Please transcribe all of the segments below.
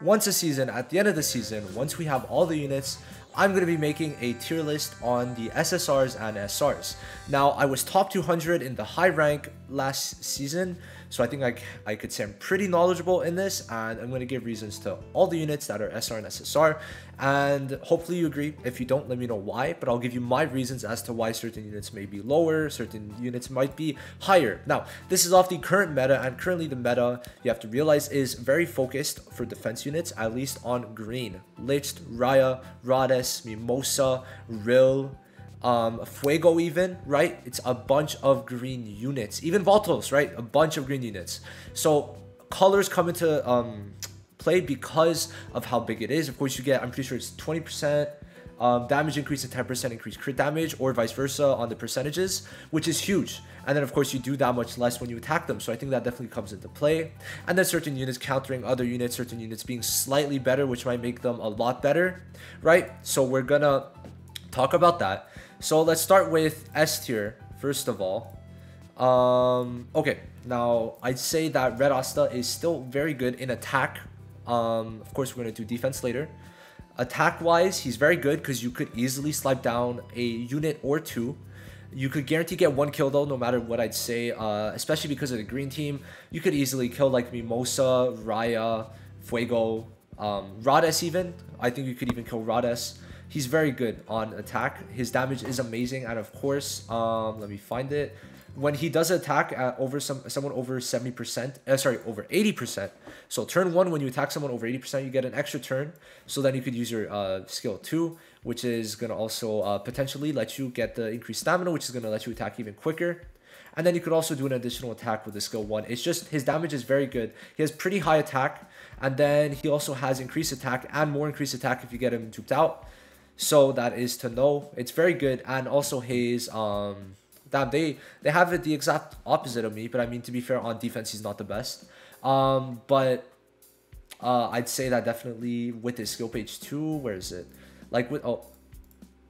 once a season, at the end of the season, once we have all the units, I'm going to be making a tier list on the SSRs and SRs. Now, I was top 200 in the high rank last season, so I think I could say I'm pretty knowledgeable in this, and I'm going to give reasons to all the units that are SR and SSR, and hopefully you agree. If you don't, let me know why, but I'll give you my reasons as to why certain units may be lower, certain units might be higher. Now, this is off the current meta, and currently the meta, you have to realize, is very focused for defense units, at least on green. Lich, Raya, Rhodes, Mimosa, Rill, Fuego even, right? It's a bunch of green units. Even Voltos, right? A bunch of green units. So colors come into play because of how big it is. Of course, you get, I'm pretty sure it's 20% damage increase and 10% increase crit damage, or vice versa on the percentages, which is huge. And then of course you do that much less when you attack them, so I think that definitely comes into play. And then certain units countering other units, certain units being slightly better, which might make them a lot better, right? So we're gonna talk about that. So let's start with S tier first of all. Okay, now I'd say that Red Asta is still very good in attack. Of course we're gonna do defense later. Attack wise, he's very good because you could easily slide down a unit or two. You could guarantee get one kill though, no matter what I'd say, especially because of the green team. You could easily kill like Mimosa, Raya, Fuego, Rhodes even. I think you could even kill Rhodes. He's very good on attack. His damage is amazing, and of course, let me find it. When he does attack at over someone over 70%, sorry, over 80%. So turn 1, when you attack someone over 80%, you get an extra turn. So then you could use your skill 2, which is going to also potentially let you get the increased stamina, which is going to let you attack even quicker. And then you could also do an additional attack with the skill 1. It's just his damage is very good. He has pretty high attack, and then he also has increased attack and more increased attack if you get him duped out. So that is to know. It's very good. And also his damn, they have it the exact opposite of me, but I mean, to be fair, on defense he's not the best. But I'd say that definitely with his skill page 2, where is it? Like with, oh,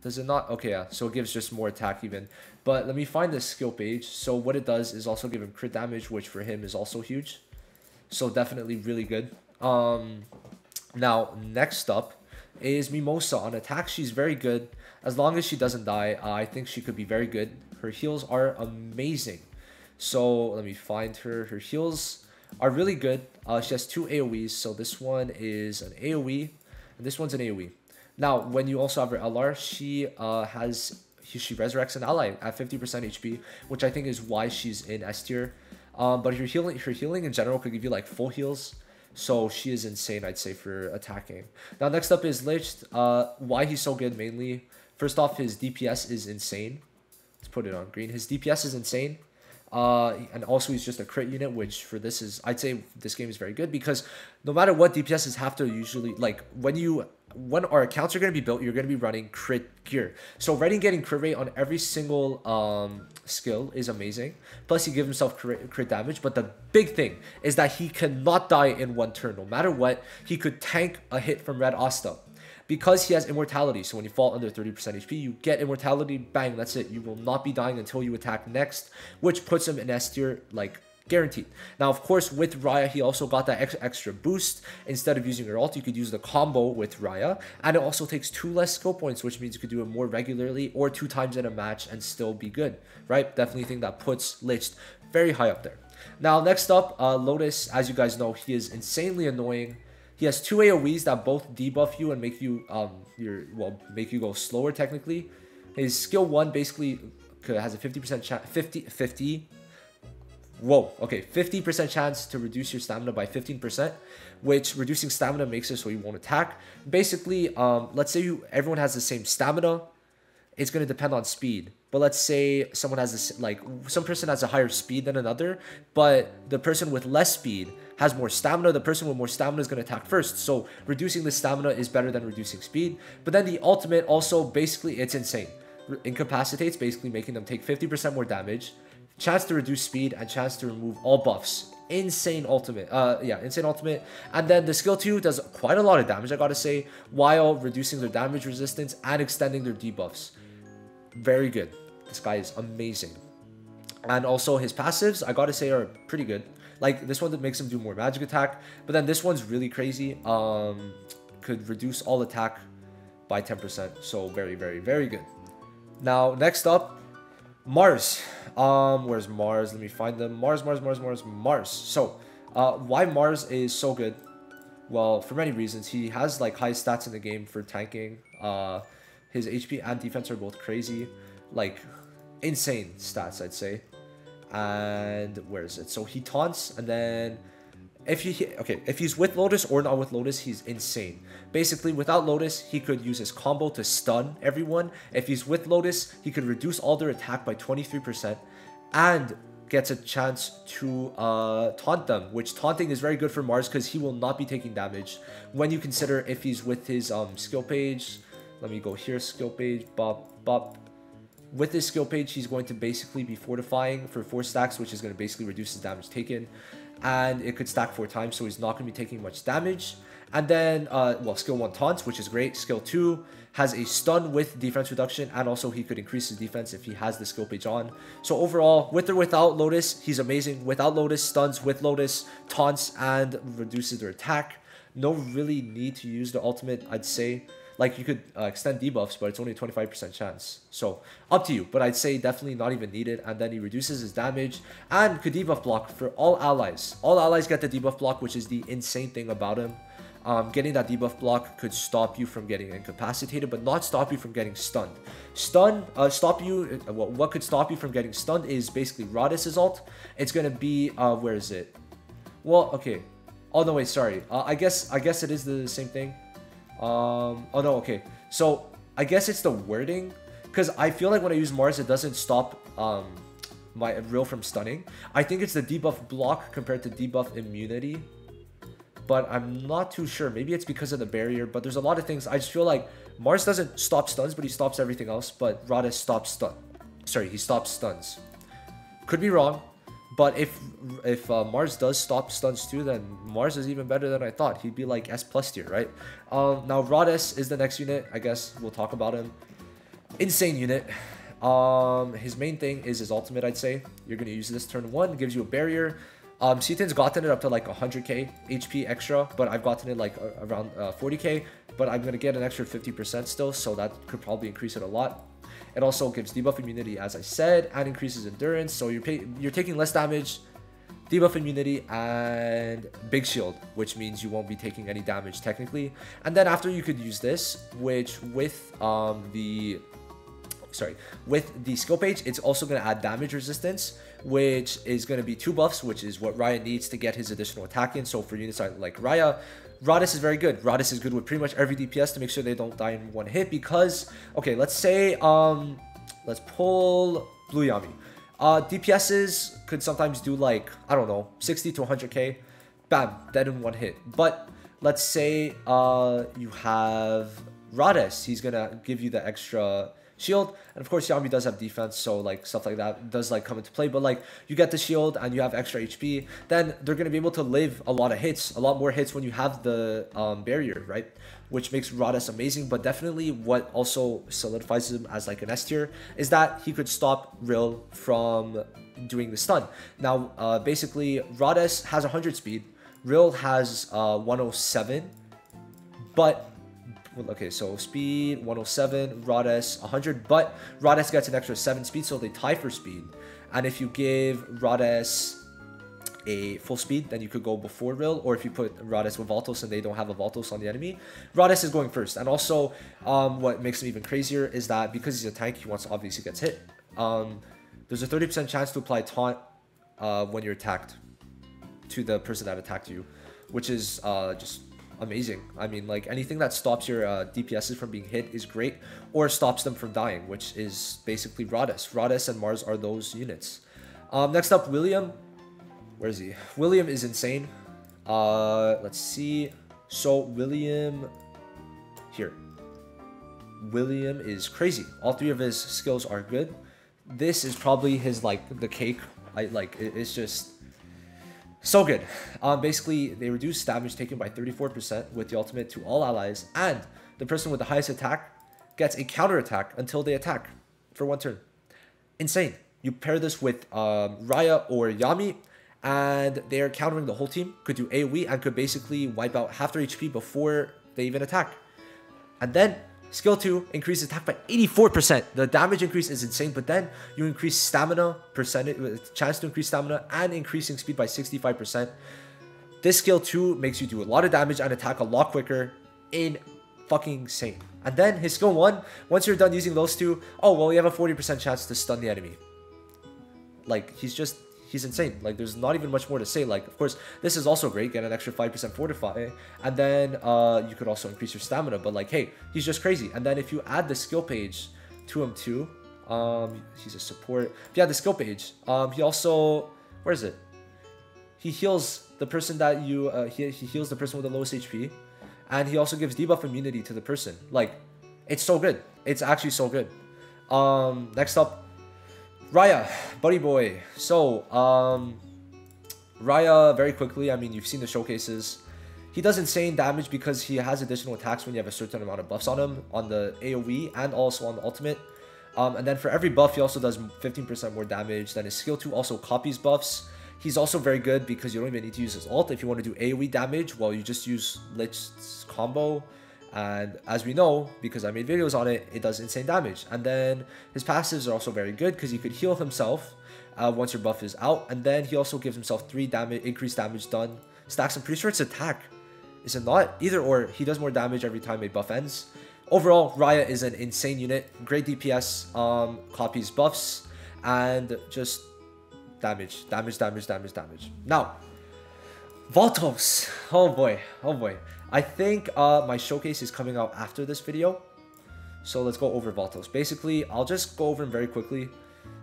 does it not? Okay, yeah, so it gives just more attack even. But let me find the skill page. So what it does is also give him crit damage, which for him is also huge. So definitely really good. Now next up is Mimosa. On attack, she's very good. As long as she doesn't die, I think she could be very good. Her heals are amazing. So let me find her. Her heals are really good. She has 2 AoEs. So this one is an AoE, and this one's an AoE. Now, when you also have her LR, she resurrects an ally at 50% HP, which I think is why she's in S tier. But her healing in general could give you like full heals. So she is insane, I'd say, for attacking. Now, next up is Lich. Why he's so good, mainly. First off, his DPS is insane. Let's put it on green. His DPS is insane. And also he's just a crit unit, which for this is, I'd say this game is very good, because no matter what, DPSs have to usually, like, when our accounts are going to be built, you're going to be running crit gear. So already getting crit rate on every single skill is amazing. Plus he gives himself crit damage. But the big thing is that he cannot die in one turn. No matter what, he could tank a hit from Red Asta. Because he has immortality, so when you fall under 30% HP, you get immortality, bang, that's it. You will not be dying until you attack next, which puts him in S tier, like, guaranteed. Now, of course, with Raya, he also got that extra boost. Instead of using your ult, you could use the combo with Raya, and it also takes 2 less skill points, which means you could do it more regularly or 2 times in a match and still be good, right? Definitely think that puts Lich very high up there. Now, next up, Lotus, as you guys know, he is insanely annoying. He has 2 AoEs that both debuff you and make you make you go slower technically. His skill 1 basically has a 50% chance, 50% chance to reduce your stamina by 15%, which reducing stamina makes it so you won't attack. Basically, let's say everyone has the same stamina. It's going to depend on speed. But let's say someone has this, like, some person has a higher speed than another, but the person with less speed has more stamina. The person with more stamina is going to attack first. So reducing the stamina is better than reducing speed. But then the ultimate also, basically, it's insane. Incapacitates, basically making them take 50% more damage. Chance to reduce speed and chance to remove all buffs. Insane ultimate. Insane ultimate. And then the skill 2 does quite a lot of damage, I gotta say, while reducing their damage resistance and extending their debuffs. Very good. This guy is amazing. And also his passives, I gotta say, are pretty good. Like this one that makes him do more magic attack, but then this one's really crazy. Could reduce all attack by 10%. So very, very, very good. Now next up, Mars. Where's Mars? Let me find them. Mars. So why Mars is so good? Well, for many reasons. He has like high stats in the game for tanking. His HP and defense are both crazy, like insane stats, I'd say. And where is it? So he taunts, and then if he's with Lotus or not with Lotus, he's insane. Basically, without Lotus, he could use his combo to stun everyone. If he's with Lotus, he could reduce all their attack by 23% and gets a chance to taunt them, which taunting is very good for Mars because he will not be taking damage. When you consider if he's with his skill page, let me go here, skill page, bop, bop. With his skill page, he's going to basically be fortifying for 4 stacks, which is going to basically reduce his damage taken. And it could stack 4 times, so he's not going to be taking much damage. And then, well, skill 1 taunts, which is great. Skill 2 has a stun with defense reduction, and also he could increase his defense if he has the skill page on. So overall, with or without Lotus, he's amazing. Without Lotus, stuns. With Lotus, taunts and reduces their attack. No really need to use the ultimate, I'd say. Like, you could extend debuffs, but it's only a 25% chance. So, up to you. But I'd say definitely not even needed. And then he reduces his damage and could debuff block for all allies. All allies get the debuff block, which is the insane thing about him. Getting that debuff block could stop you from getting incapacitated, but not stop you from getting stunned. What could stop you from getting stunned is basically Radis' ult. It's going to be, where is it? Well, okay. Oh, no, wait, sorry. I guess it is the same thing. Oh no, okay. So I guess it's the wording, because I feel like when I use Mars, it doesn't stop my Rill from stunning. I think it's the debuff block compared to debuff immunity, but I'm not too sure. Maybe it's because of the barrier, but there's a lot of things. I just feel like Mars doesn't stop stuns, but he stops everything else. But Radis stops stun. Sorry, he stops stuns. Could be wrong. But if Mars does stop stuns too, then Mars is even better than I thought. He'd be like S+ tier, right? Now Radis is the next unit. I guess we'll talk about him. Insane unit. His main thing is his ultimate, I'd say. You're going to use this turn 1. Gives you a barrier. Seaton's gotten it up to like 100k HP extra, but I've gotten it like around 40k. But I'm going to get an extra 50% still, so that could probably increase it a lot. It also gives debuff immunity, as I said, and increases endurance. So you're taking less damage, debuff immunity, and big shield, which means you won't be taking any damage technically. And then after, you could use this, which with the skill page, it's also going to add damage resistance, which is going to be 2 buffs, which is what Raya needs to get his additional attack in. So for units like Raya, Radis is very good. Radis is good with pretty much every DPS to make sure they don't die in one hit, because, okay, let's say, let's pull Blue Yami. DPSs could sometimes do like, I don't know, 60 to 100k. Bam, dead in one hit. But let's say you have Radis. He's going to give you the extra shield, and of course Yami does have defense, so like stuff like that does like come into play. But like, you get the shield and you have extra HP, then they're going to be able to live a lot more hits when you have the barrier, right? Which makes Radis amazing. But definitely what also solidifies him as like an S tier is that he could stop Rill from doing the stun. Now basically Radis has 100 speed, Rill has 107, but okay, so speed 107, Radis 100, but Radis gets an extra 7 speed, so they tie for speed. And if you give Radis a full speed, then you could go before Rill, or if you put Radis with Valtos and they don't have a Valtos on the enemy, Radis is going first. And also, what makes him even crazier is that because he's a tank, he obviously gets hit. There's a 30% chance to apply taunt when you're attacked to the person that attacked you, which is just amazing. I mean, like, anything that stops your DPSs from being hit is great, or stops them from dying, which is basically Radis. Radis and Mars are those units. Next up, William. Where is he? William is insane. Let's see. So William here. William is crazy. All 3 of his skills are good. This is probably his like the cake. It's just so good. Basically, they reduce damage taken by 34% with the ultimate to all allies, and the person with the highest attack gets a counter attack until they attack for 1 turn. Insane. You pair this with Raya or Yami, and they are countering the whole team, could do AoE, and could basically wipe out half their HP before they even attack. And then skill 2 increases attack by 84%. The damage increase is insane, but then you increase stamina percentage, chance to increase stamina, and increasing speed by 65%. This skill 2 makes you do a lot of damage and attack a lot quicker. In fucking insane. And then his skill 1, once you're done using those two, oh well, you have a 40% chance to stun the enemy. Like, he's insane. Like, there's not even much more to say. Like, of course, this is also great, get an extra 5% fortify, and then you could also increase your stamina, but like, hey, he's just crazy. And then if you add the skill page to him too, he's a support. If you add the skill page, he also, where is it? He heals the person that you, he heals the person with the lowest HP, and he also gives debuff immunity to the person. Like, it's so good. It's actually so good. Next up, Raya, buddy boy. So, Raya, very quickly, I mean, you've seen the showcases. He does insane damage because he has additional attacks when you have a certain amount of buffs on him, on the AoE and also on the ultimate. And then for every buff, he also does 15% more damage. Then his skill 2 also copies buffs. He's also very good because you don't even need to use his ult if you want to do AoE damage. Well, you just use Lich's combo. And as we know, because I made videos on it, it does insane damage. And then his passives are also very good because he could heal himself once your buff is out. And then he also gives himself 3 damage, increased damage done. Stacks, I'm pretty sure it's attack. Is it not? Either or, he does more damage every time a buff ends. Overall, Raya is an insane unit. Great DPS, copies buffs, and just damage. Now, Valtos. Oh boy. I think my showcase is coming out after this video. So let's go over Valtos. Basically, I'll just go over him very quickly.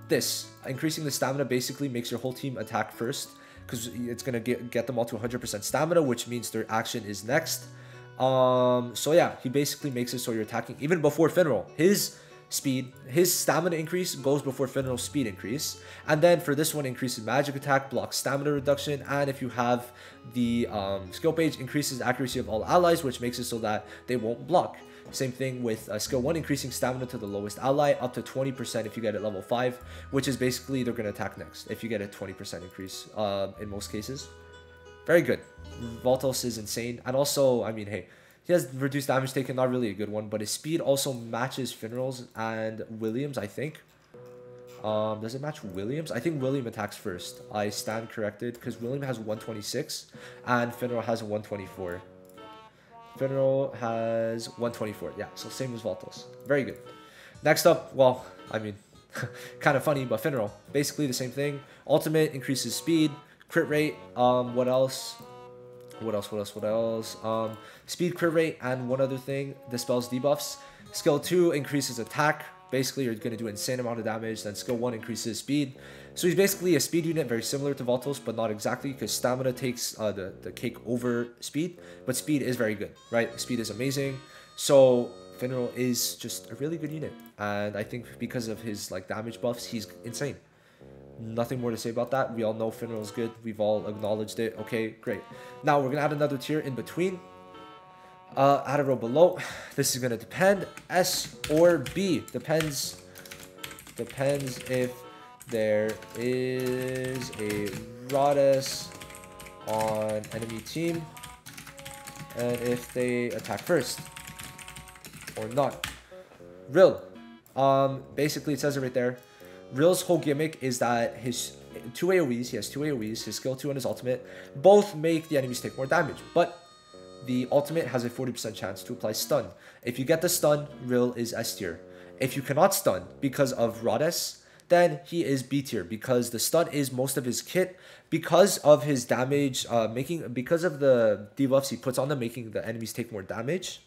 This, increasing the stamina basically makes your whole team attack first, because it's going to get them all to 100% stamina, which means their action is next. So yeah, he basically makes it so you're attacking even before Finral. His stamina increase goes before Finral's speed increase. And then for this one, increases magic attack, blocks stamina reduction, and if you have the skill page, increases accuracy of all allies, which makes it so that they won't block. Same thing with skill 1, increasing stamina to the lowest ally, up to 20% if you get it level 5, which is basically they're going to attack next if you get a 20% increase in most cases. Very good. Valtos is insane. And also, I mean, hey, he has reduced damage taken, not really a good one, but his speed also matches Finral's and Williams, I think. Does it match Williams? I think William attacks first. I stand corrected because William has 126 and Finral has 124. Finral has 124. Yeah, so same as Valtos. Very good. Next up, well, I mean, kind of funny, but Finral. Basically the same thing. Ultimate increases speed, crit rate. What else? Speed, crit rate, and one other thing, dispels debuffs. Skill 2 increases attack. Basically, you're going to do an insane amount of damage. Then skill 1 increases speed. So he's basically a speed unit, very similar to Valtos, but not exactly, because stamina takes the cake over speed. But speed is very good, right? Speed is amazing. So Finral is just a really good unit. And I think because of his like damage buffs, he's insane. Nothing more to say about that. We all know Finral is good. We've all acknowledged it. Okay, great. Now we're gonna add another tier in between. Add a row below. This is gonna depend. S or B. Depends if there is a Rhodes on enemy team and if they attack first or not. Rill. Basically it says it right there. Rill's whole gimmick is that his two AoEs, he has 2 AoEs, his skill 2 and his ultimate, both make the enemies take more damage, but the ultimate has a 40% chance to apply stun. If you get the stun, Rill is S tier. If you cannot stun because of Rhodes, then he is B tier, because the stun is most of his kit, because of his damage, because of the debuffs he puts on them, making the enemies take more damage.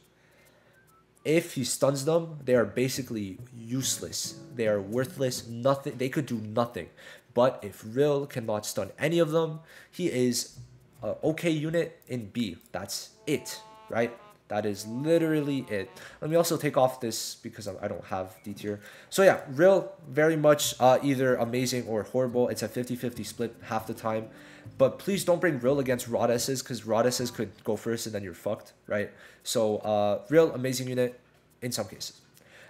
If he stuns them, they are basically useless. They are worthless. Nothing. They could do nothing. But if Rill cannot stun any of them, he is an okay unit in B. That's it, right? That is literally it. Let me also take off this because I don't have D tier. So yeah, Rill, very much either amazing or horrible. It's a 50-50 split half the time. But please don't bring Rill against Rhodeses, because Rhodeses could go first and then you're fucked, right? So Rill, amazing unit in some cases.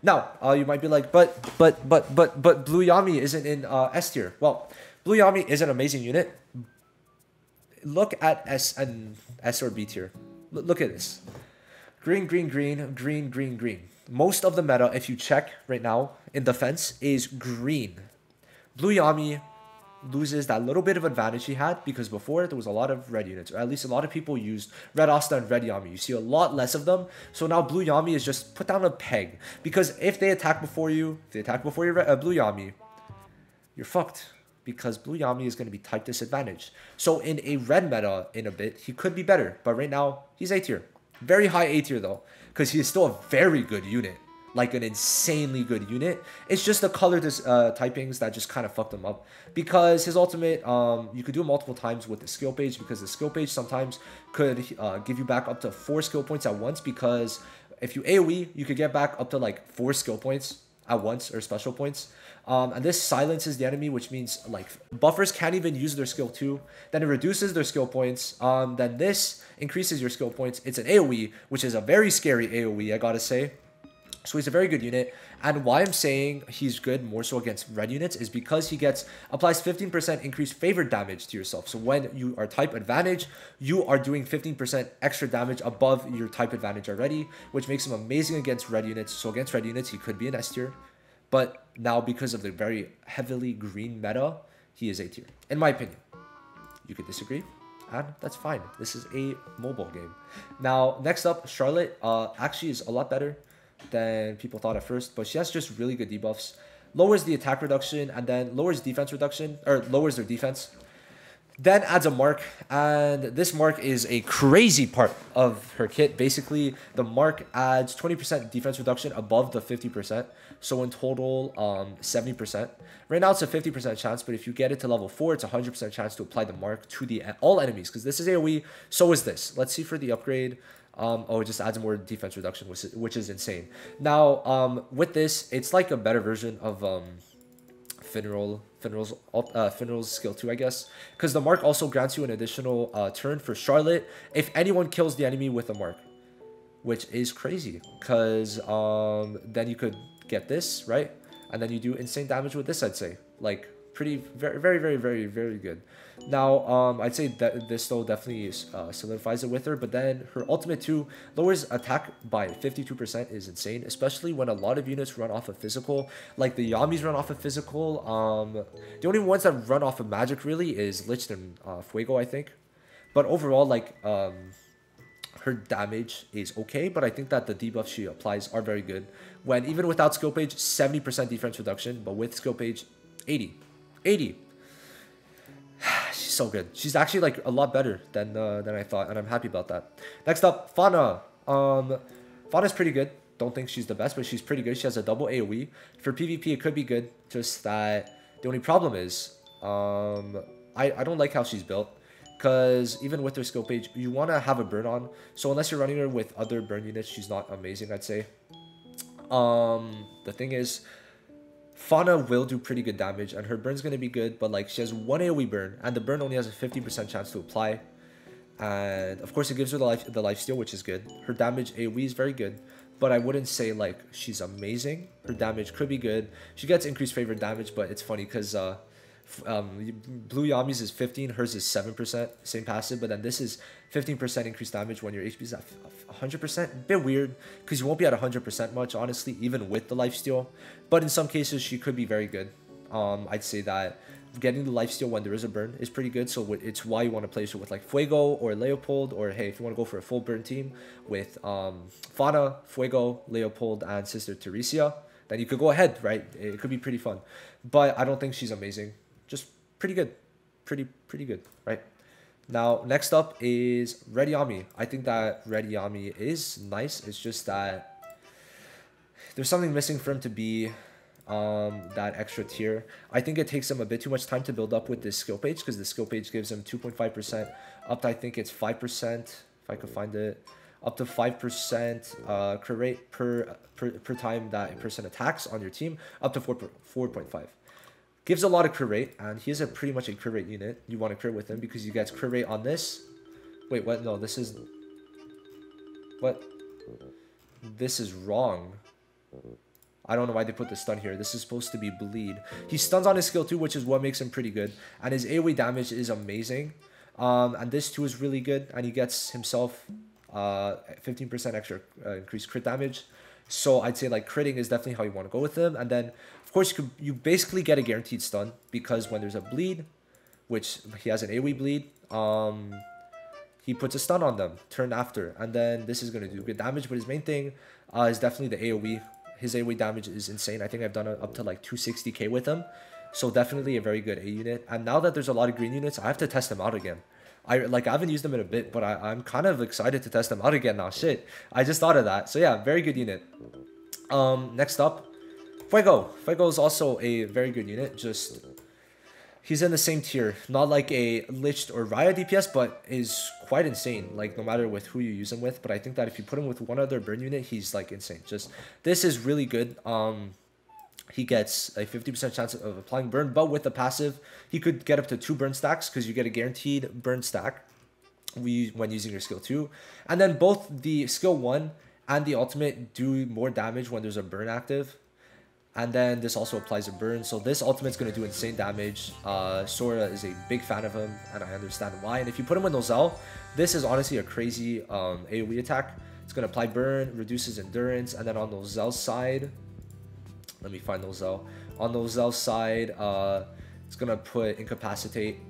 Now, you might be like, but Blue Yami isn't in S tier. Well, Blue Yami is an amazing unit, look at S and S or B tier. Look at this. Green, green, green, green, green, green. Most of the meta, if you check right now in defense, is green. Blue Yami loses that little bit of advantage he had because before there was a lot of red units, or at least a lot of people used red Asta and red Yami. You see a lot less of them. So now blue Yami is just put down a peg because if they attack before you, if they attack before your blue Yami, you're fucked because blue Yami is going to be type disadvantage. So in a red meta in a bit, he could be better, but right now he's A tier. Very high A tier though, because he is still a very good unit. Like an insanely good unit. It's just the color typings that just kind of fucked him up. Because his ultimate, you could do it multiple times with the skill page, because the skill page sometimes could give you back up to 4 skill points at once, because if you AoE, you could get back up to like 4 skill points at once, or special points. And this silences the enemy, which means like buffers can't even use their skill 2. Then it reduces their skill points. Then this increases your skill points. It's an AoE, which is a very scary AoE, I gotta say. So he's a very good unit, and why I'm saying he's good more so against red units is because he applies 15% increased favored damage to yourself. So when you are type advantage, you are doing 15% extra damage above your type advantage already, which makes him amazing against red units. So against red units, he could be an S tier, but now because of the very heavily green meta, he is A tier, in my opinion. You could disagree, and that's fine. This is a mobile game. Now, next up, Charlotte actually is a lot better than people thought at first, but she has just really good debuffs. Lowers the attack reduction and then lowers defense reduction, or lowers their defense. Then adds a mark, and this mark is a crazy part of her kit. Basically, the mark adds 20% defense reduction above the 50%. So in total, 70%. Right now it's a 50% chance, but if you get it to level 4, it's a 100% chance to apply the mark to all enemies, because this is AoE, so is this. Let's see for the upgrade. Oh, it just adds more defense reduction, which is insane. Now, with this, it's like a better version of Finral's skill 2, I guess, because the mark also grants you an additional turn for Charlotte if anyone kills the enemy with a mark, which is crazy, because then you could get this, right? And then you do insane damage with this, I'd say. Like, very good. Now, I'd say that this though definitely solidifies it with her, but then her ultimate 2 lowers attack by 52% is insane, especially when a lot of units run off of physical. Like the Yamis run off of physical. The only ones that run off of magic really is Lich and Fuego, I think. But overall, like, her damage is okay, but I think that the debuffs she applies are very good. When even without skill page, 70% defense reduction, but with skill page, 80. She's so good. She's actually like a lot better than I thought, and I'm happy about that. Next up, Fauna. Fauna's pretty good. Don't think she's the best, but she's pretty good. She has a double AoE. For PvP, it could be good. Just that the only problem is, I don't like how she's built. Because even with her skill page, you want to have a burn on. So unless you're running her with other burn units, she's not amazing, I'd say. The thing is, Fauna will do pretty good damage, and her burn's going to be good, but like she has 1 AoE burn, and the burn only has a 50% chance to apply. And of course it gives her the life steal, which is good. Her damage AoE is very good, but I wouldn't say like she's amazing. Her damage could be good. She gets increased favorite damage, but it's funny because Blue Yami's is 15, hers is 7%, same passive, but then this is 15% increased damage when your HP is at 100%. Bit weird, because you won't be at 100% much, honestly, even with the lifesteal. But in some cases, she could be very good. I'd say that getting the lifesteal when there is a burn is pretty good, so it's why you want to place her with like Fuego or Leopold, or hey, if you want to go for a full burn team with Fauna, Fuego, Leopold, and Sister Teresia, then you could go ahead, right? It could be pretty fun. But I don't think she's amazing. Just pretty good. Pretty good, right? Now, next up is Red Yami. I think that Red Yami is nice. It's just that there's something missing for him to be that extra tier. I think it takes him a bit too much time to build up with this skill page, because the skill page gives him 2.5% up to, I think it's 5%, if I could find it, up to 5% crit rate per time that a person attacks on your team, up to 4.5. Gives a lot of crit rate, and he is pretty much a crit rate unit. You want to crit with him because you get crit rate on this. Wait, what? No, this is... What? This is wrong. I don't know why they put the stun here. This is supposed to be bleed. He stuns on his skill too, which is what makes him pretty good. And his AoE damage is amazing. And this too is really good, and he gets himself 15% extra increased crit damage. So I'd say like critting is definitely how you want to go with him. And then of course you basically get a guaranteed stun, because when there's a bleed, which he has an AoE bleed, he puts a stun on them turn after, and then this is going to do good damage. But his main thing is definitely the AoE. His AoE damage is insane. I think I've done up to like 260k with him, so definitely a very good A unit. And now that there's a lot of green units, I have to test him out again. I haven't used them in a bit, but I'm kind of excited to test them out again now. Shit, I just thought of that. So yeah, very good unit. Next up, Fuego. Fuego is also a very good unit. Just he's in the same tier, not like a Lich or Raya DPS, but is quite insane, like no matter with who you use him with. But I think that if you put him with one other burn unit, he's like insane. Just this is really good. He gets a 50% chance of applying burn, but with the passive, he could get up to 2 burn stacks, because you get a guaranteed burn stack when using your skill 2. And then both the skill 1 and the ultimate do more damage when there's a burn active. And then this also applies a burn, so this ultimate's going to do insane damage. Sora is a big fan of him, and I understand why. And if you put him with Nozel, this is honestly a crazy AoE attack. It's going to apply burn, reduces endurance, and then on Nozel's side, let me find Nozel. On Nozel's side, it's going to put incapacitate,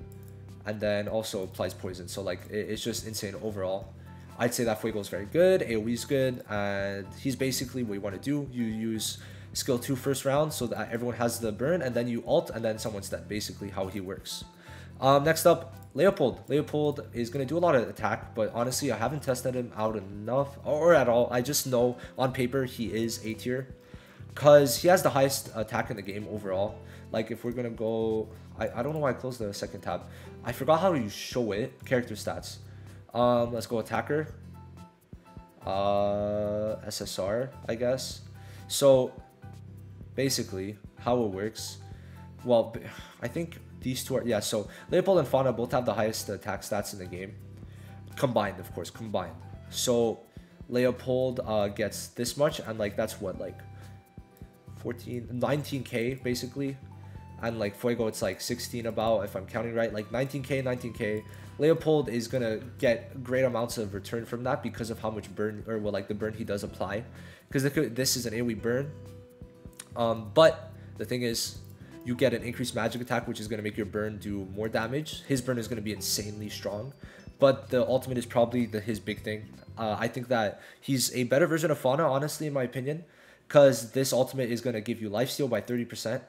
and then also applies poison. So like it's just insane overall. I'd say that Fuego is very good, AoE is good, and he's basically what you want to do. You use skill 2 first round so that everyone has the burn, and then you ult, and then someone's dead. Basically how he works. Next up, Leopold. Leopold is going to do a lot of attack, but honestly I haven't tested him out enough or at all. I just know on paper he is A tier, because he has the highest attack in the game overall. Like if we're going to go, I don't know why I closed the second tab. I forgot how you show it. Character stats. Let's go attacker. SSR, I guess. So basically how it works, well, I think these two are, yeah, so Leopold and Fauna both have the highest attack stats in the game, combined, of course, combined. So Leopold gets this much, and like that's what, like 19k basically, and like Fuego it's like 16 about, if I'm counting right, like 19k. Leopold is gonna get great amounts of return from that because of how much burn, or well, like the burn he does apply, because this is an AoE burn. But the thing is, you get an increased magic attack, which is going to make your burn do more damage. His burn is going to be insanely strong, but the ultimate is probably his big thing. I think that he's a better version of Fauna, honestly, in my opinion, because this ultimate is going to give you lifesteal by 30%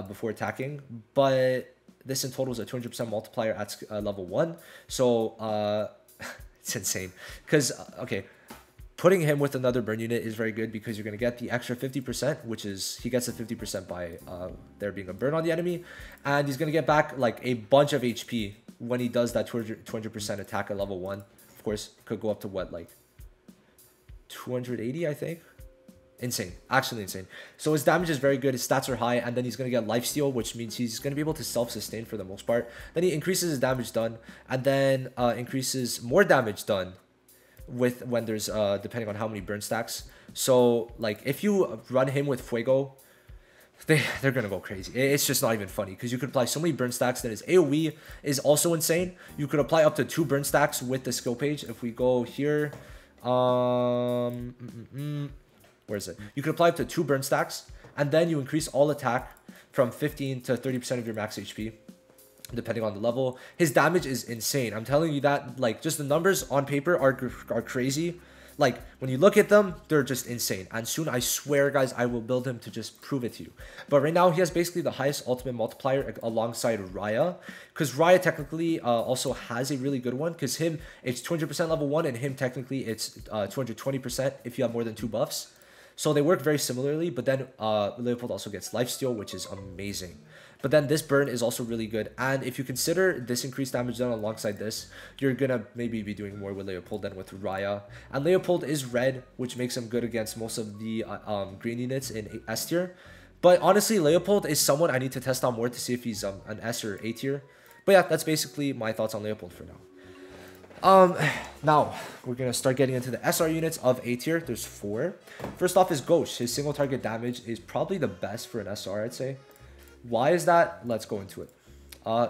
before attacking, but this in total is a 200% multiplier at level 1. So it's insane, because okay, putting him with another burn unit is very good, because you're going to get the extra 50%, which is, he gets a 50% by there being a burn on the enemy. And he's going to get back like a bunch of HP when he does that 200% attack at level 1. Of course, could go up to what, like 280, I think. Insane. Actually insane. So his damage is very good. His stats are high. And then he's going to get lifesteal, which means he's going to be able to self-sustain for the most part. Then he increases his damage done, and then increases more damage done with when there's depending on how many burn stacks. So like if you run him with Fuego, they're gonna go crazy. It's just not even funny, because you could apply so many burn stacks. That his AoE is also insane. You could apply up to 2 burn stacks with the skill page. If we go here, where is it? You could apply up to 2 burn stacks, and then you increase all attack from 15 to 30% of your max HP, depending on the level. His damage is insane. I'm telling you that, like, just the numbers on paper are crazy. Like, when you look at them, they're just insane. And soon, I swear, guys, I will build him to just prove it to you. But right now, he has basically the highest ultimate multiplier alongside Raya. Because Raya technically also has a really good one. Because him, it's 200% level 1. And him, technically, it's 220% if you have more than 2 buffs. So they work very similarly. But then Leopold also gets lifesteal, which is amazing. But then this burn is also really good. And if you consider this increased damage done alongside this, you're going to maybe be doing more with Leopold than with Raya. And Leopold is red, which makes him good against most of the green units in S tier. But honestly, Leopold is someone I need to test out more to see if he's an S or A tier. But yeah, that's basically my thoughts on Leopold for now. Now, we're going to start getting into the SR units of A tier. There's 4. First off is Ghost. His single target damage is probably the best for an SR, I'd say. Why is that? Let's go into it.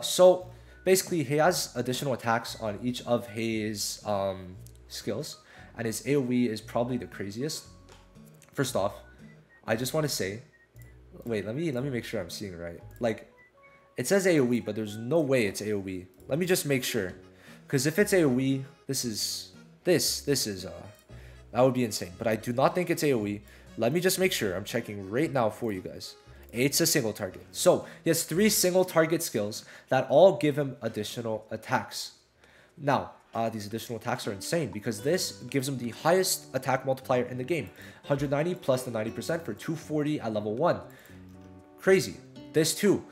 So basically he has additional attacks on each of his skills, and his AoE is probably the craziest. First off, I just want to say, wait, let me make sure I'm seeing it right. Like, it says AoE, but there's no way it's AoE. Let me just make sure, because if it's AoE, this is that would be insane. But I do not think it's AoE. Let me just make sure. I'm checking right now for you guys. It's a single target. So he has 3 single target skills that all give him additional attacks. Now, these additional attacks are insane because this gives him the highest attack multiplier in the game. 190 plus the 90% for 240 at level 1. Crazy. This too,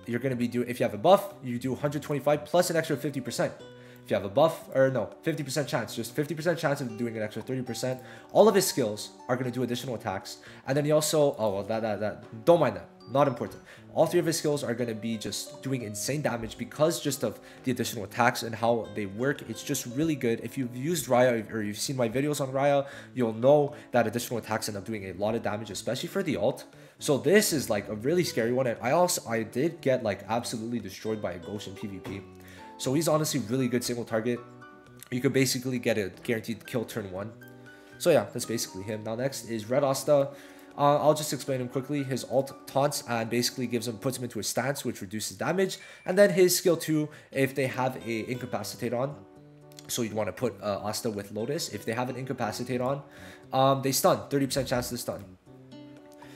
you're going to be doing, if you have a buff, you do 125 plus an extra 50%. If you have a buff, or no, 50% chance, just 50% chance of doing an extra 30%. All of his skills are going to do additional attacks. And then he also, oh, well, don't mind that. Not important. All 3 of his skills are going to be just doing insane damage because just of the additional attacks and how they work. It's just really good. If you've used Raya or you've seen my videos on Raya, you'll know that additional attacks end up doing a lot of damage, especially for the ult. So this is like a really scary one. And I did get like absolutely destroyed by a ghost in PvP. So he's honestly really good single target. You could basically get a guaranteed kill turn 1. So yeah, that's basically him. Now next is Red Asta. I'll just explain him quickly. His ult taunts and basically puts him into a stance, which reduces damage. And then his skill 2, if they have a incapacitate on, so you'd want to put Asta with Lotus. If they have an incapacitate on, they stun. 30% chance to stun.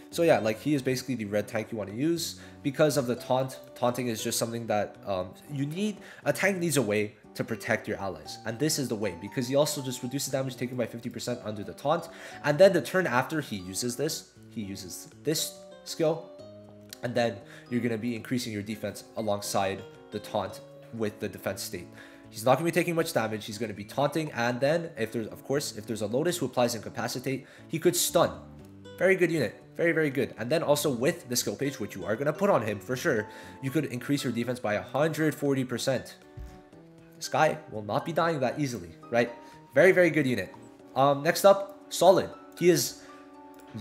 So yeah, like he is basically the red tank you want to use because of the taunt. Taunting is just something that a tank needs a way to protect your allies. And this is the way, because he also just reduces damage taken by 50% under the taunt. And then the turn after he uses this skill. And then you're going to be increasing your defense alongside the taunt with the defense state. He's not going to be taking much damage. He's going to be taunting. And then if there's a Lotus who applies Incapacitate, he could stun. Very good unit. Very, very good. And then also with the skill page, which you are going to put on him for sure, you could increase your defense by 140%. This guy will not be dying that easily, right? Very, very good unit. Next up, Solid. He is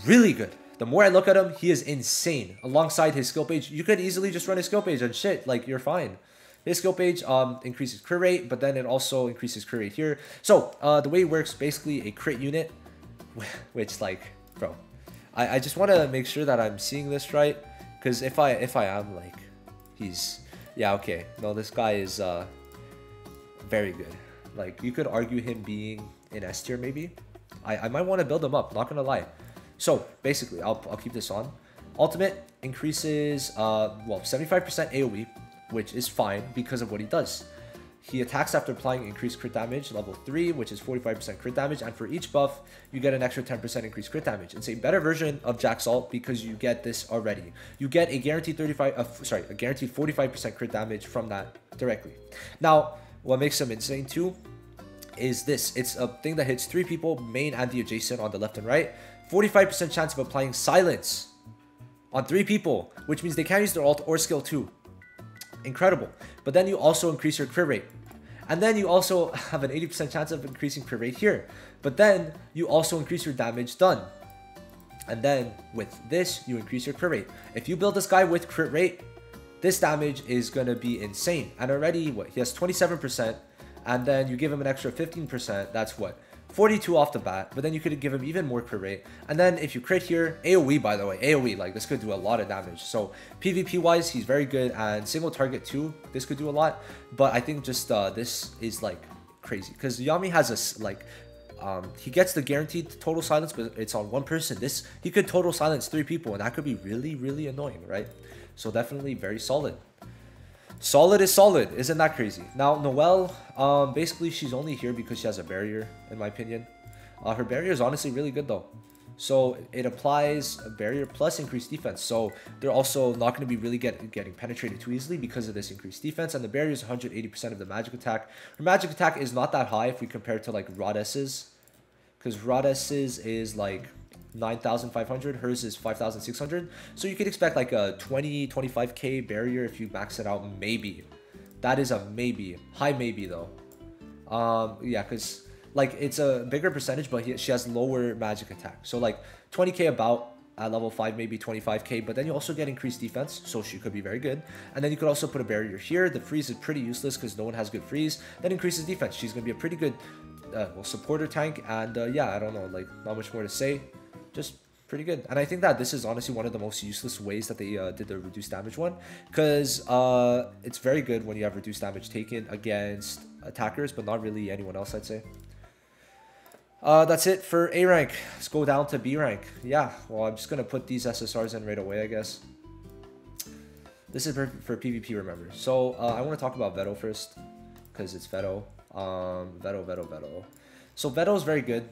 really good. The more I look at him, he is insane. Alongside his skill page, you could easily just run his skill page and shit, like you're fine. His skill page increases crit rate, but then it also increases crit rate here. So the way it works, basically a crit unit, which like, bro, I just want to make sure that I'm seeing this right, because if I am, like, yeah, okay, no, this guy is very good. Like, you could argue him being in S tier maybe. I might want to build him up, not gonna lie. So basically, I'll keep this on. Ultimate increases 75% AoE, which is fine because of what he does. He attacks after applying increased crit damage, level 3, which is 45% crit damage, and for each buff, you get an extra 10% increased crit damage. It's a better version of Jack's ult because you get this already. You get a guaranteed 45% crit damage from that directly. Now, what makes him insane too is this. It's a thing that hits 3 people, main and the adjacent on the left and right. 45% chance of applying silence on 3 people, which means they can't use their ult or skill 2. Incredible. But then you also increase your crit rate. And then you also have an 80% chance of increasing crit rate here. But then you also increase your damage done. And then with this, you increase your crit rate. If you build this guy with crit rate, this damage is going to be insane. And already, he has 27%. And then you give him an extra 15%. That's what? 42 off the bat, but then you could give him even more crit rate. And then if you crit here, AoE, by the way, AoE, like this could do a lot of damage. So PvP wise, he's very good, and single target too, this could do a lot. But I think just this is like crazy because Yami has he gets the guaranteed total silence, but it's on 1 person. He could total silence 3 people, and that could be really, really annoying, right? So definitely very solid. Solid is solid, isn't that crazy? Now Noelle, basically she's only here because she has a barrier, in my opinion. Her barrier is honestly really good though. So it applies a barrier plus increased defense. So they're also not going to be really getting penetrated too easily because of this increased defense. And the barrier is 180% of the magic attack. Her magic attack is not that high if we compare it to like Rodess's, because Rodess's is like 9,500, hers is 5,600. So you could expect like a 25k barrier if you max it out, maybe. That is a maybe, high maybe though. Yeah, because like it's a bigger percentage, but she has lower magic attack. So like 20k about, at level 5, maybe 25k, but then you also get increased defense, so she could be very good. And then you could also put a barrier here. The freeze is pretty useless because no one has good freeze. That increases defense. She's going to be a pretty good supporter tank, and yeah, I don't know, like, not much more to say. Just pretty good. And I think that this is honestly one of the most useless ways that they did the reduced damage one, because it's very good when you have reduced damage taken against attackers, but not really anyone else, I'd say. That's it for A rank. Let's go down to B rank. Yeah, well, I'm just gonna put these SSRs in right away, I guess. This is for PvP, remember. So I want to talk about Veto first, because it's Veto. Veto. So Veto is very good.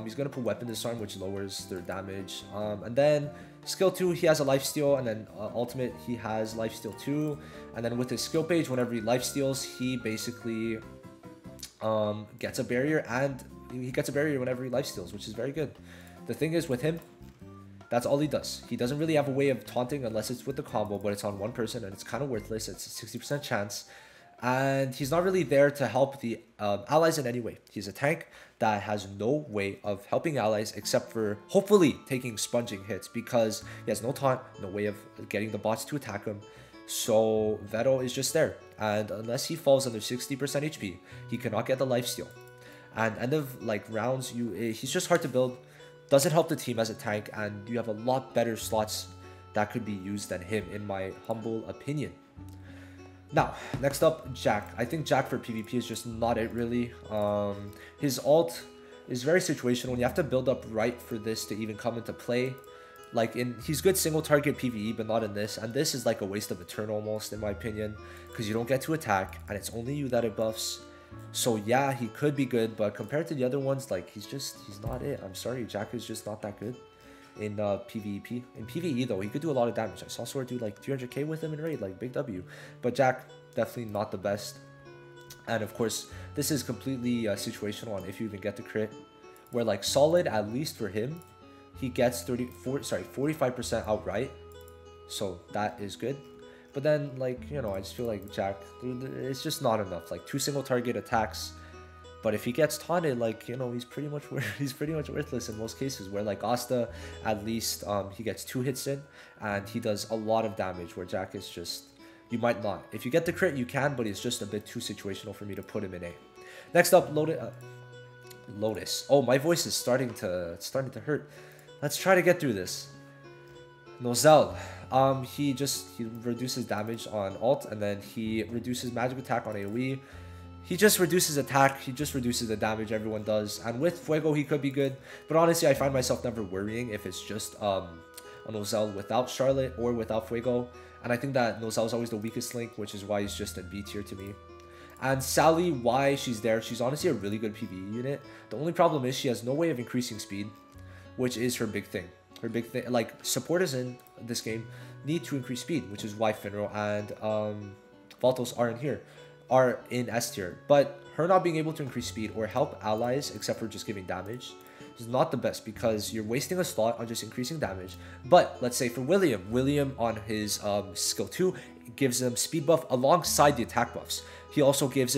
He's gonna put Weapon Disarm, which lowers their damage. And then skill 2, he has a lifesteal, and then ultimate, he has lifesteal 2. And then with his skill page, whenever he lifesteals, he basically gets a barrier, and he gets a barrier whenever he lifesteals, which is very good. The thing is with him, that's all he does. He doesn't really have a way of taunting unless it's with the combo, but it's on one person and it's kind of worthless. It's a 60% chance. And he's not really there to help the allies in any way. He's a tank that has no way of helping allies except for hopefully taking sponging hits, because he has no taunt, no way of getting the bots to attack him. So Veto is just there. And unless he falls under 60% HP, he cannot get the lifesteal. And end of like rounds, he's just hard to build, doesn't help the team as a tank, and you have a lot better slots that could be used than him, in my humble opinion. Now, next up, Jack. I think Jack for PvP is just not it, really. His ult is very situational. You have to build up right for this to even come into play. Like, he's good single target PvE, but not in this. And this is like a waste of a turn almost, in my opinion, because you don't get to attack, and it's only you that it buffs. So yeah, he could be good, but compared to the other ones, like, he's not it. I'm sorry, Jack is just not that good in PvP. In PvE though, he could do a lot of damage. I saw Sword do like 300k with him in raid, like big W. But Jack, definitely not the best. And of course, this is completely situational on if you even get the crit, where like solid, at least for him, he gets 45% outright, so that is good. But then, like, you know, I just feel like Jack, it's just not enough. Like 2 single target attacks, but if he gets taunted, like, you know, he's pretty much worthless in most cases. Where like Asta, at least he gets 2 hits in, and he does a lot of damage. Where Jack is just, you might not. If you get the crit, you can, but it's just a bit too situational for me to put him in A. Next up, Lotus. Oh, my voice is starting to hurt. Let's try to get through this. Nozel. He reduces damage on ult, and then he reduces magic attack on AoE. He just reduces attack, he just reduces the damage everyone does. And with Fuego, he could be good, but honestly, I find myself never worrying if it's just a Nozel without Charlotte or without Fuego. And I think that Nozel is always the weakest link, which is why he's just in B tier to me. And Sally, why she's there, she's honestly a really good PvE unit. The only problem is she has no way of increasing speed, which is her big thing. Her big thing, like, supporters in this game need to increase speed, which is why Finro and Valtos are in S tier. But her not being able to increase speed or help allies except for just giving damage is not the best, because you're wasting a slot on just increasing damage. But let's say for William on his skill 2 gives them speed buff alongside the attack buffs. He also gives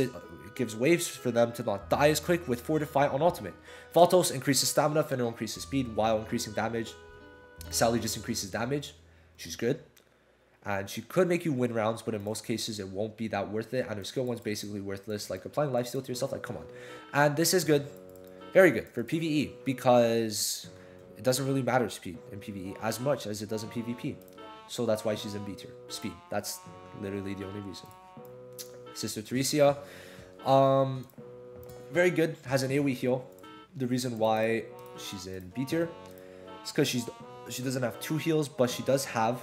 waves for them to not die as quick with Fortify on ultimate. Valtos increases stamina, Finro increases speed while increasing damage. Sally just increases damage. She's good. And she could make you win rounds, but in most cases it won't be that worth it. And her skill 1's basically worthless. Like applying lifesteal to yourself, like come on. And this is good. Very good for PvE, because it doesn't really matter speed in PvE as much as it does in PvP. So that's why she's in B tier. Speed. That's literally the only reason. Sister Teresia. Very good. Has an AoE heal. The reason why she's in B tier is because she doesn't have 2 heals, but she does have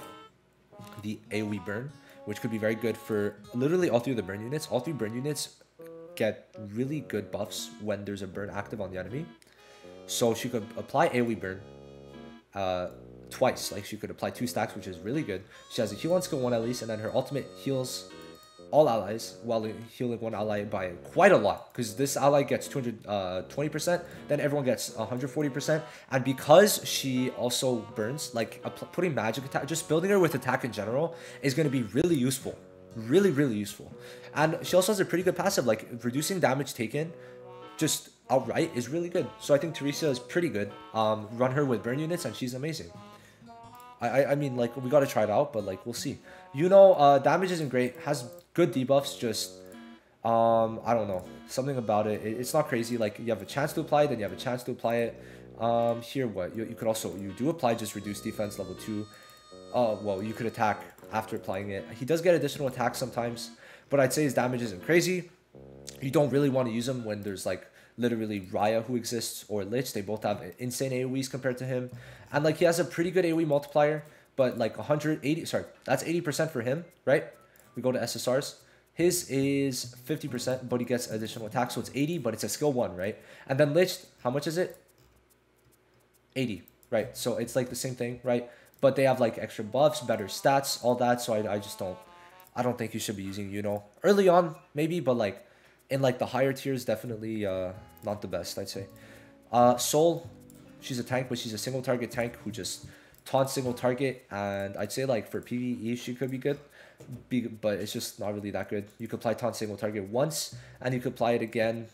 the AoE burn, which could be very good for literally all 3 of the burn units. All 3 burn units get really good buffs when there's a burn active on the enemy. So she could apply AoE burn twice. Like she could apply 2 stacks, which is really good. She has a heal on skill 1 at least, and then her ultimate heals all allies while healing one ally by quite a lot, because this ally gets 220%, then everyone gets 140%. And because she also burns, like putting magic attack, just building her with attack in general is going to be really useful, really useful. And she also has a pretty good passive, like reducing damage taken just outright is really good. So I think Teresia is pretty good. Run her with burn units and she's amazing. I mean, like, we gotta try it out, but like, we'll see. Damage isn't great. Has good debuffs, just I don't know, something about it's not crazy. Like, you have a chance to apply it, then you have a chance to apply it. Here, what you could also, you do apply just reduce defense level 2. Well, you could attack after applying it. He does get additional attacks sometimes, but I'd say his damage isn't crazy. You don't really want to use him when there's like literally Raya who exists or Lich. They both have insane AoEs compared to him, and like, he has a pretty good AoE multiplier, but like 180, sorry, that's 80% for him, right? We go to SSRs. His is 50%, but he gets additional attack, so it's 80, but it's a skill 1, right? And then Lich, how much is it? 80, right? So it's like the same thing, right? But they have like extra buffs, better stats, all that. So I don't think you should be using early on maybe, but like in like the higher tiers, definitely not the best, I'd say. Soul, she's a tank, but she's a single target tank who just taunts single target, and I'd say like for PvE she could be good, but it's just not really that good. You could apply taunt single target once, and you could apply it again.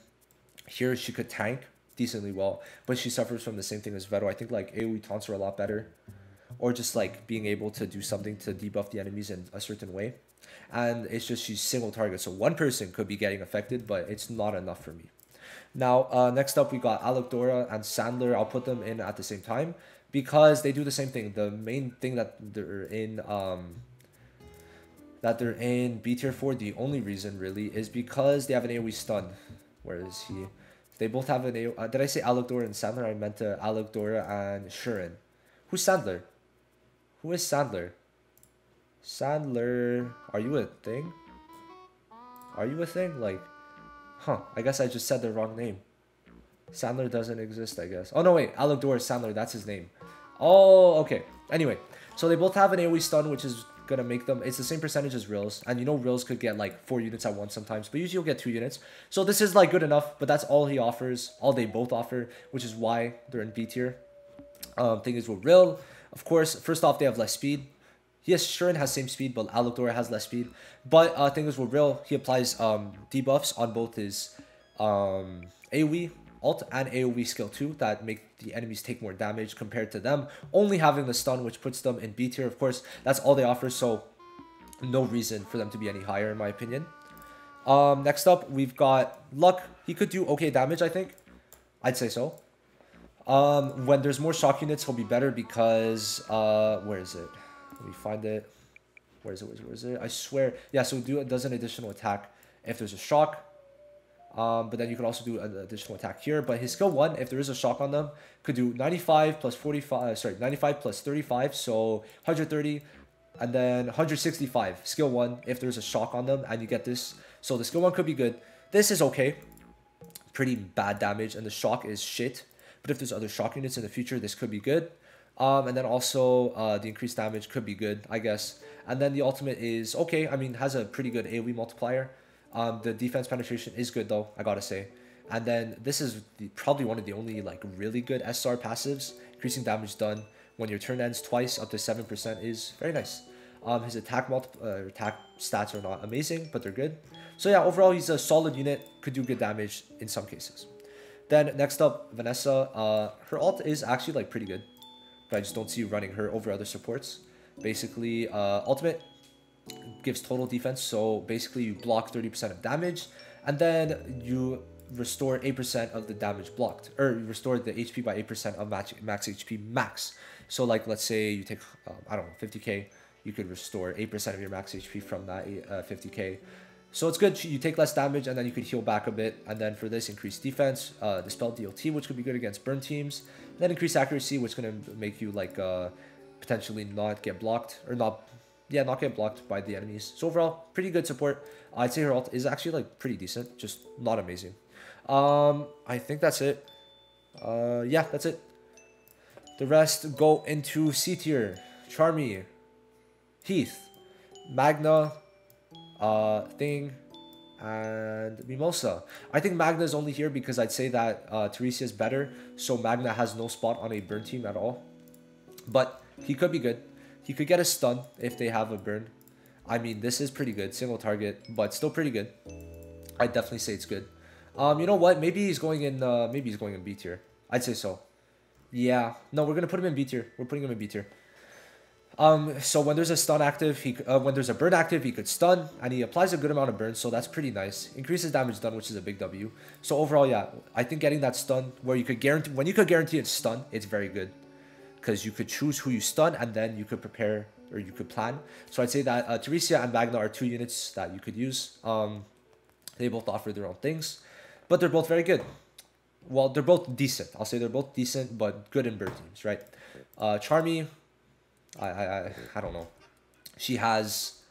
Here she could tank decently well, but she suffers from the same thing as Veto. I think like AoE taunts are a lot better, or just like being able to do something to debuff the enemies in a certain way. And it's just she's single target, so one person could be getting affected, but it's not enough for me. Now, next up we got Alec-Dora and Sandler. I'll put them in at the same time because they do the same thing. The main thing that they're in B tier for, the only reason really, is because they have an AoE stun. Where is he? They both have an AoE. Did I say Alec-Dora and Sandler? I meant Alec-Dora and Shuren. Who's Sandler? Who is Sandler? Sandler, are you a thing? Are you a thing? Like, I guess I just said the wrong name. Sandler doesn't exist, I guess. Oh, no, wait. Alec-Dora Sandler, that's his name. Oh, okay. Anyway, so they both have an AoE stun, which is gonna make them, it's the same percentage as Rill's, and Rill's could get like 4 units at once sometimes, but usually you'll get 2 units. So this is like good enough, but that's all he offers, all they both offer, which is why they're in B tier. Thing is with Rill, of course, first off, they have less speed. Yes, Shuren has same speed, but Alec-Dora has less speed. But thing is with Rill, he applies debuffs on both his AoE ult and AoE skill 2 that make the enemies take more damage compared to them only having the stun, which puts them in B tier. Of course, that's all they offer, so no reason for them to be any higher in my opinion. Next up, we've got Luck. He could do okay damage, I think. I'd say so. When there's more shock units, he'll be better because where is it? Let me find it. Where is it? I swear. Yeah, so it does an additional attack if there's a shock. But then you could also do an additional attack here. But his skill 1, if there is a shock on them, could do 95 plus 45. Sorry, 95 plus 35, so 130, and then 165. Skill 1 if there's a shock on them, and you get this. So the skill 1 could be good. This is okay. Pretty bad damage, and the shock is shit. But if there's other shock units in the future, this could be good. And then also the increased damage could be good, I guess. And then the ultimate is okay. I mean, has a pretty good AoE multiplier. The defense penetration is good though, I gotta say. And then this is probably one of the only like really good SR passives. Increasing damage done when your turn ends twice up to 7% is very nice. His attack stats are not amazing, but they're good. So yeah, overall he's a solid unit, could do good damage in some cases. Then next up, Vanessa. Her ult is actually like pretty good, but I just don't see you running her over other supports. Basically, ultimate gives total defense, so basically you block 30% of damage, and then you restore 8% of the damage blocked, or you restore the HP by 8% of max HP max. So like, let's say you take, I don't know, 50k, you could restore 8% of your max HP from that 50k. So it's good, you take less damage, and then you could heal back a bit. And then for this, increase defense, dispel DLT, which could be good against burn teams. Then increase accuracy, which is going to make you like potentially not get blocked, or not get blocked by the enemies. So overall, pretty good support. I'd say her ult is actually like pretty decent, just not amazing. I think that's it. Yeah, that's it. The rest go into C tier. Charmy, Heath, Magna, Thing, and Mimosa. I think Magna is only here because I'd say that Teresia is better, so Magna has no spot on a burn team at all. But he could be good. He could get a stun if they have a burn. I mean, this is pretty good, single target, but still pretty good. I'd definitely say it's good. You know what? Maybe he's going in B tier. I'd say so. Yeah. No, we're gonna put him in B tier. We're putting him in B tier. So when there's a stun active, when there's a burn active, he could stun, and he applies a good amount of burn, so that's pretty nice. Increases damage done, which is a big W. So overall, yeah, I think getting that stun where you could guarantee, when you could guarantee it's stun, it's very good, because you could choose who you stun, and then you could prepare or you could plan. So I'd say that Teresia and Magna are 2 units that you could use. They both offer their own things, but they're both very good. Well, they're both decent. I'll say they're both decent, but good in bird teams, right? Charmy, I don't know. She has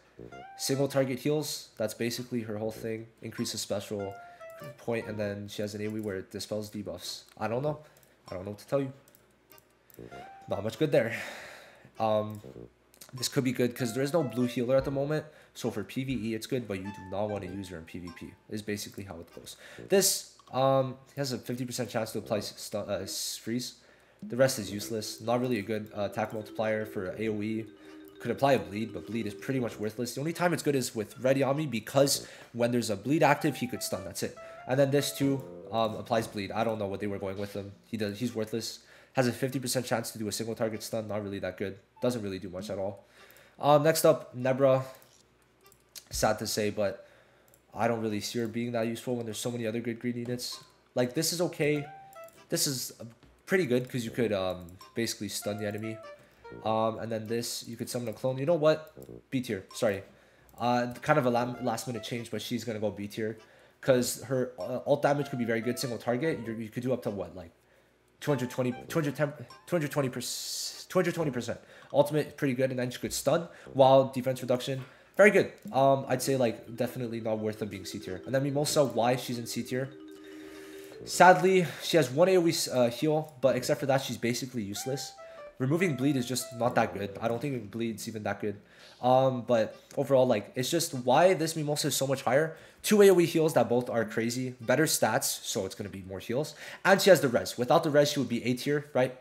single target heals. That's basically her whole thing. Increases special point, and then she has an AoE where it dispels debuffs. I don't know. I don't know what to tell you. Not much good there. This could be good because there is no blue healer at the moment. So for PvE, it's good, but you do not want to use her in PvP. Is basically how it goes. This has a 50% chance to apply freeze. The rest is useless. Not really a good attack multiplier for AoE. Could apply a bleed, but bleed is pretty much worthless. The only time it's good is with Ready on Me, because when there's a bleed active, he could stun. That's it. And then this too applies bleed. I don't know what they were going with him. He's worthless. Has a 50% chance to do a single target stun. Not really that good. Doesn't really do much at all. Next up, Nebra. Sad to say, but I don't really see her being that useful when there's so many other good green units. Like, this is okay. This is pretty good because you could basically stun the enemy. And then this, you could summon a clone. You know what? B tier. Sorry. Kind of a last minute change, but she's going to go B tier. Because her ult damage could be very good. Single target. You could do up to what? Like 220%. Ultimate, pretty good. And then she could stun. While defense reduction, very good. I'd say like definitely not worth them being C tier. And then Mimosa, why she's in C tier? Sadly, she has 1 AoE heal, but except for that, she's basically useless. Removing bleed is just not that good. I don't think bleed's even that good. But overall, like, it's just why this Mimosa is so much higher. 2 AoE heals that both are crazy. Better stats, so it's going to be more heals. And she has the res. Without the res, she would be A tier, right?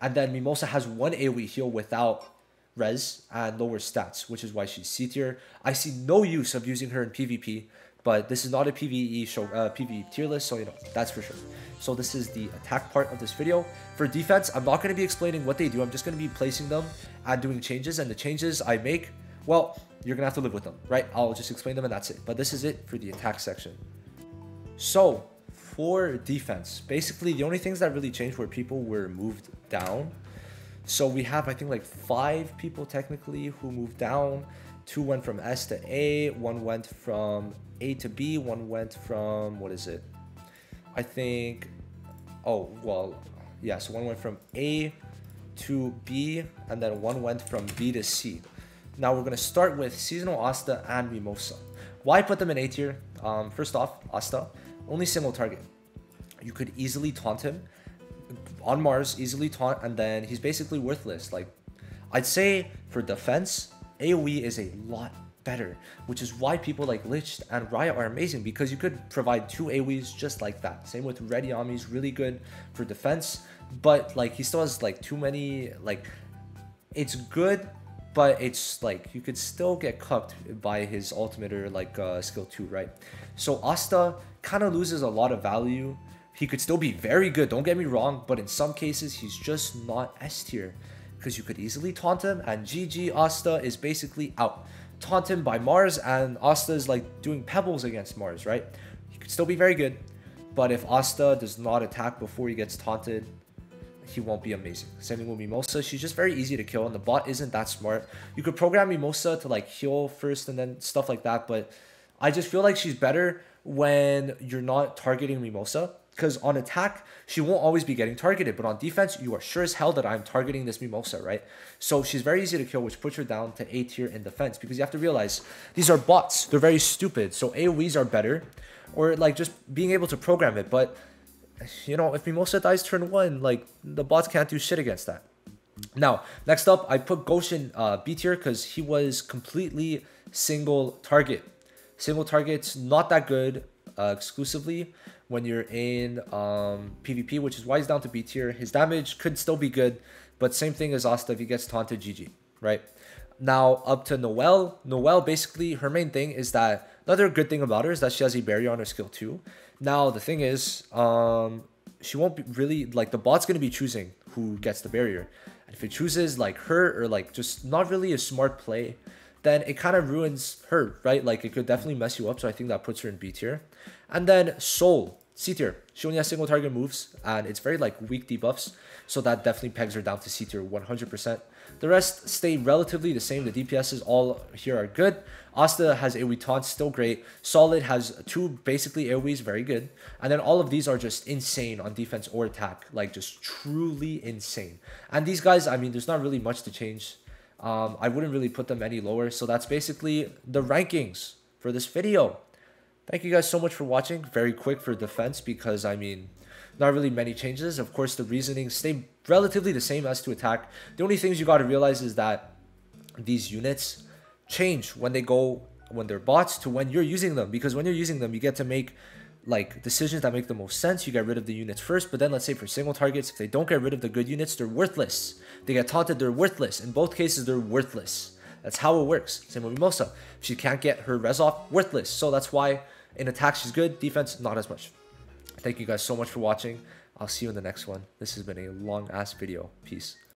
And then Mimosa has 1 AoE heal without res and lower stats, which is why she's C tier. I see no use of using her in PvP. But this is not a PvE show, PvE tier list, so you know, that's for sure. So this is the attack part of this video. For defense, I'm not going to be explaining what they do. I'm just going to be placing them and doing changes. And the changes I make, well, you're going to have to live with them, right? I'll just explain them and that's it. But this is it for the attack section. So for defense, basically the only things that really changed were people were moved down. So we have, I think, like 5 people technically who moved down. 2 went from S to A, 1 went from A to B, 1 went from, what is it? I think, oh, well, yeah, so 1 went from A to B, and then 1 went from B to C. Now we're going to start with Seasonal Asta and Mimosa. Why put them in A tier? First off, Asta, only single target. You could easily taunt him. On Mars, easily taunt, and then he's basically worthless. Like, I'd say for defense, AoE is a lot better, which is why people like Lich and Riot are amazing, because you could provide 2 AoEs just like that. Same with Red Yami's really good for defense, but like he still has like too many, like it's good, but it's like you could still get cucked by his ultimate or like skill 2, right? So Asta kind of loses a lot of value. He could still be very good, don't get me wrong, but in some cases he's just not S tier. Because you could easily taunt him, and GG Asta is basically out. Taunt him by Mars, and Asta is like doing pebbles against Mars, right? He could still be very good, but if Asta does not attack before he gets taunted, he won't be amazing. Same thing with Mimosa. She's just very easy to kill, and the bot isn't that smart. You could program Mimosa to like heal first and then stuff like that, but I just feel like she's better when you're not targeting Mimosa. Because on attack, she won't always be getting targeted. But on defense, you are sure as hell that I'm targeting this Mimosa, right? So she's very easy to kill, which puts her down to A tier in defense. Because you have to realize, these are bots. They're very stupid. So AoEs are better. Or like just being able to program it. But, you know, if Mimosa dies turn 1, like the bots can't do shit against that. Now, next up, I put Goshen B tier because he was completely single target. Single target's not that good exclusively when you're in PvP, which is why he's down to B tier. His damage could still be good, but same thing as Asta if he gets taunted, GG, right? Now, up to Noelle. Noelle, basically, her main thing is that, another good thing about her is that she has a barrier on her skill 2. Now, the thing is, she won't be really, like, the bot's going to be choosing who gets the barrier. And if it chooses like her or like just not really a smart play, then it kind of ruins her, right? Like it could definitely mess you up. So I think that puts her in B tier. And then Soul, C tier. She only has single target moves and it's very like weak debuffs. So that definitely pegs her down to C tier 100%. The rest stay relatively the same. The DPSs all here are good. Asta has AoE taunt, still great. Solid has 2 basically AoEs, very good. And then all of these are just insane on defense or attack. Like just truly insane. And these guys, I mean, there's not really much to change. I wouldn't really put them any lower. So that's basically the rankings for this video. Thank you guys so much for watching. Very quick for defense because, I mean, not really many changes. Of course, the reasoning stay relatively the same as to attack. The only things you got to realize is that these units change when they're bots to when you're using them. Because when you're using them, you get to make like decisions that make the most sense. You get rid of the units first, but then let's say for single targets, if they don't get rid of the good units, they're worthless. They get taunted, they're worthless. In both cases, they're worthless. That's how it works. Same with Mimosa. If she can't get her res off, worthless. So that's why in attack she's good, defense not as much. Thank you guys so much for watching. I'll see you in the next one. This has been a long ass video. Peace.